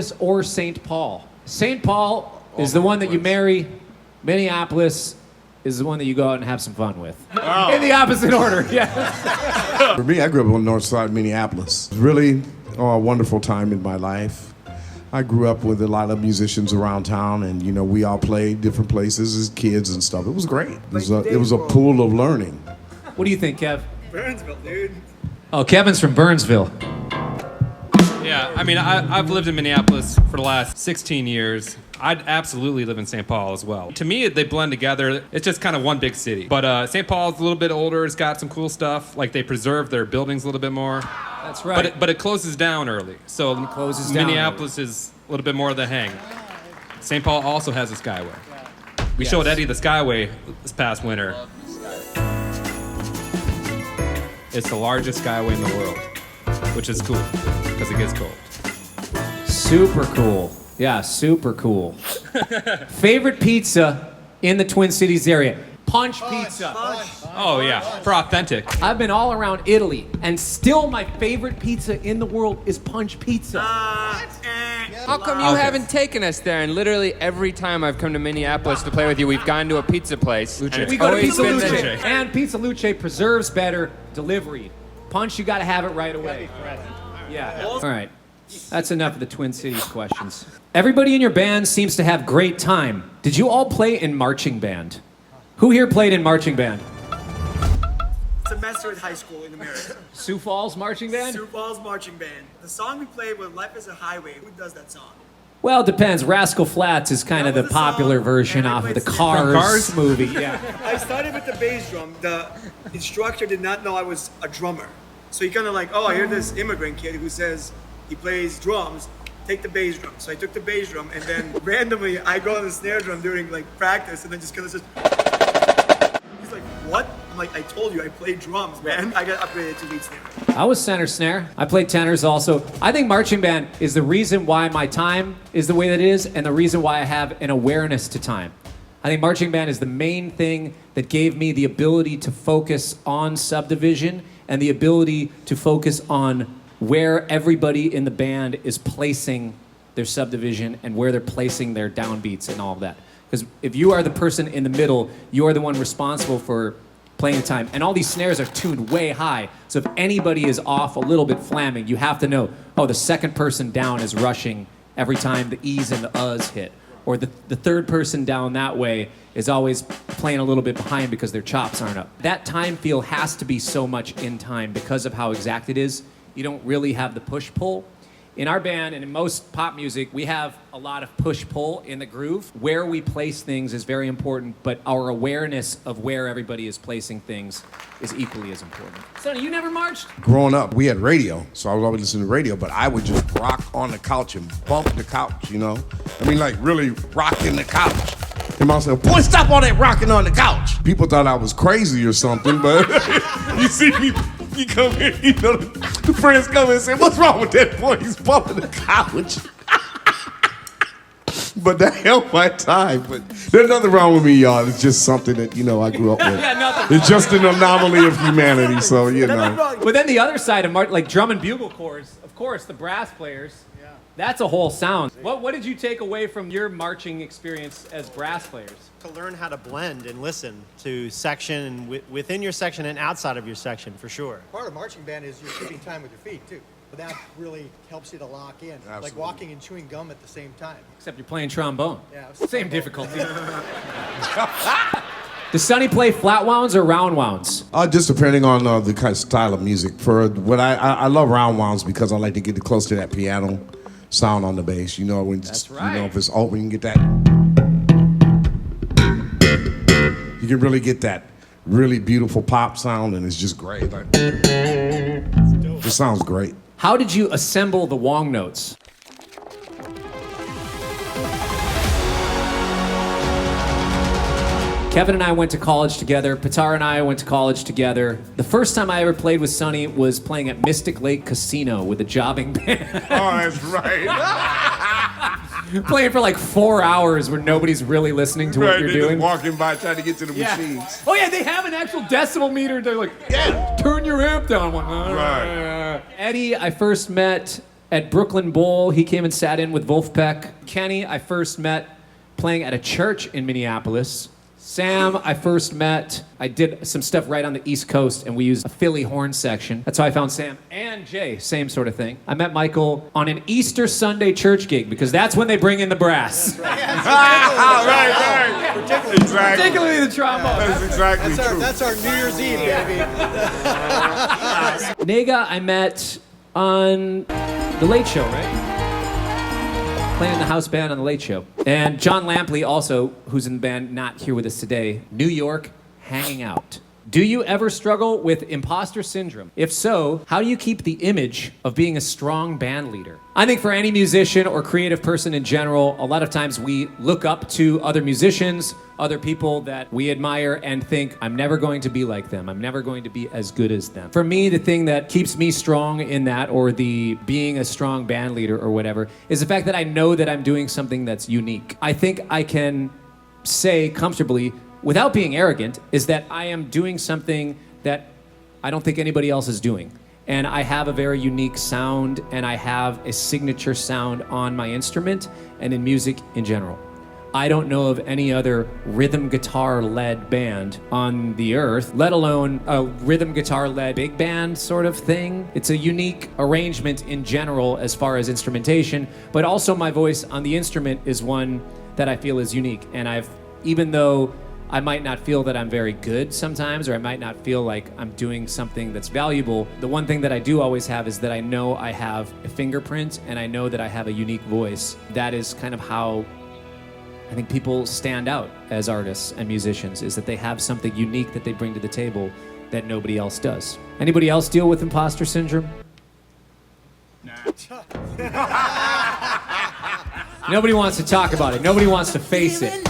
Minneapolis or St. Paul? St. Paul is the one that you marry. Minneapolis is the one that you go out and have some fun with. Oh. In the opposite order, yeah. For me, I grew up on the north side of Minneapolis. Really a wonderful time in my life. I grew up with a lot of musicians around town, and you know, we all played different places as kids and stuff. It was great. It was a pool of learning. What do you think, Kev? Burnsville, dude. Oh, Kevin's from Burnsville. Yeah, I mean, I've lived in Minneapolis for the last 16 years. I'd absolutely live in St. Paul as well. To me, they blend together. It's just kind of one big city. But St. Paul's a little bit older. It's got some cool stuff. Like, they preserve their buildings a little bit more. That's right. But it closes down early. So Minneapolis is a little bit more of the hang. St. Paul also has a skyway. We showed Eddie the skyway this past winter. It's the largest skyway in the world, which is cool because it gets cold. Super cool. Yeah, super cool. Favorite pizza in the Twin Cities area? Punch pizza. Oh, yeah, for authentic. I've been all around Italy, and still my favorite pizza in the world is Punch Pizza. How come you haven't taken us there? And literally every time I've come to Minneapolis to play with you, we've gone to a pizza place. We go to Pizza Luce. And Pizza Luce preserves better delivery. Punch, you got to have it right away. Yeah. All right. That's enough of the Twin Cities questions. Everybody in your band seems to have great time. Did you all play in marching band? Who here played in marching band? Semester at high school in America. Sioux Falls marching band? Sioux Falls marching band. The song we played was Life is a Highway. Who does that song? Well, it depends. Rascal Flatts is kind of the popular version off of the Cars movie. Yeah. I started with the bass drum. The instructor did not know I was a drummer. So he kind of like, oh, I hear this immigrant kid who says he plays drums. Take the bass drum. So I took the bass drum, and then randomly I go on the snare drum during like practice, and then just kind of says, he's like, what? I'm like, I told you I play drums, man. I got upgraded to lead snare. I was center snare. I played tenors also. I think marching band is the reason why my time is the way that it is, and the reason why I have an awareness to time. I think marching band is the main thing that gave me the ability to focus on subdivision and the ability to focus on where everybody in the band is placing their subdivision and where they're placing their downbeats and all of that. Because if you are the person in the middle, you are the one responsible for playing the time. And all these snares are tuned way high. So if anybody is off a little bit flamming, you have to know, oh, the second person down is rushing every time the E's and the U's hit. Or the third person down that way is always playing a little bit behind because their chops aren't up. That time feel has to be so much in time because of how exact it is. You don't really have the push-pull. In our band and in most pop music, we have a lot of push-pull in the groove. Where we place things is very important, but our awareness of where everybody is placing things is equally as important. Sonny, you never marched? Growing up, we had radio, so I was always listening to radio, but I would just rock on the couch and bump the couch, you know? I mean, like, really rocking the couch. And mom said, boy, stop all that rocking on the couch. People thought I was crazy or something, but you see me, you come in, you know, the friends come in and say, what's wrong with that boy? He's bumping the couch. But that helped my time. But there's nothing wrong with me, y'all. It's just something that, you know, I grew up with. Yeah, nothing. It's just an anomaly of humanity, so, you know. But then the other side of like drum and bugle corps, of course, the brass players, that's a whole sound. What did you take away from your marching experience as brass players? To learn how to blend and listen to section and within your section and outside of your section, for sure. Part of marching band is you're keeping time with your feet, too. But that really helps you to lock in. Absolutely. Like walking and chewing gum at the same time. Except you're playing trombone. Yeah, Same difficulty. Does Sonny play flat wounds or round wounds? Just depending on the kind of style of music. For what I love round wounds because I like to get close to that piano sound on the bass. You know, when that's right. You know, if it's open, you can get that. You can really get that really beautiful pop sound, and it's just great. Like, it sounds great. How did you assemble the Wong notes? Kevin and I went to college together. Petar and I went to college together. The first time I ever played with Sonny was playing at Mystic Lake Casino with a jobbing band. Oh, that's right. Playing for like 4 hours where nobody's really listening to what you're doing. Just walking by trying to get to the machines. Oh yeah, they have an actual decibel meter. They're like, yeah, turn your amp down. Right. Eddie, I first met at Brooklyn Bowl. He came and sat in with Wolfpack. Kenny, I first met playing at a church in Minneapolis. Sam, I first met, I did some stuff right on the East Coast, and we used a Philly horn section. That's how I found Sam. And Jay, same sort of thing. I met Michael on an Easter Sunday church gig, because that's when they bring in the brass. Right. Particularly the trombone. That's exactly true. That's our New Year's Eve, baby. Nêgah, I met on The Late Show, right? Playing in the house band on The Late Show. And John Lampley, also, who's in the band, not here with us today, New York, hanging out. Do you ever struggle with imposter syndrome? If so, how do you keep the image of being a strong band leader? I think for any musician or creative person in general, a lot of times we look up to other musicians, other people that we admire and think, I'm never going to be like them. I'm never going to be as good as them. For me, the thing that keeps me strong in that, or the being a strong band leader or whatever, is the fact that I know that I'm doing something that's unique. I think I can say comfortably, without being arrogant, is that I am doing something that I don't think anybody else is doing. And I have a very unique sound, and I have a signature sound on my instrument and in music in general. I don't know of any other rhythm guitar-led band on the earth, let alone a rhythm guitar-led big band sort of thing. It's a unique arrangement in general as far as instrumentation, but also my voice on the instrument is one that I feel is unique. And even though I might not feel that I'm very good sometimes, or I might not feel like I'm doing something that's valuable, the one thing that I do always have is that I know I have a fingerprint, and I know that I have a unique voice. That is kind of how I think people stand out as artists and musicians, is that they have something unique that they bring to the table that nobody else does. Anybody else deal with imposter syndrome? Nah. Nobody wants to talk about it. Nobody wants to face it.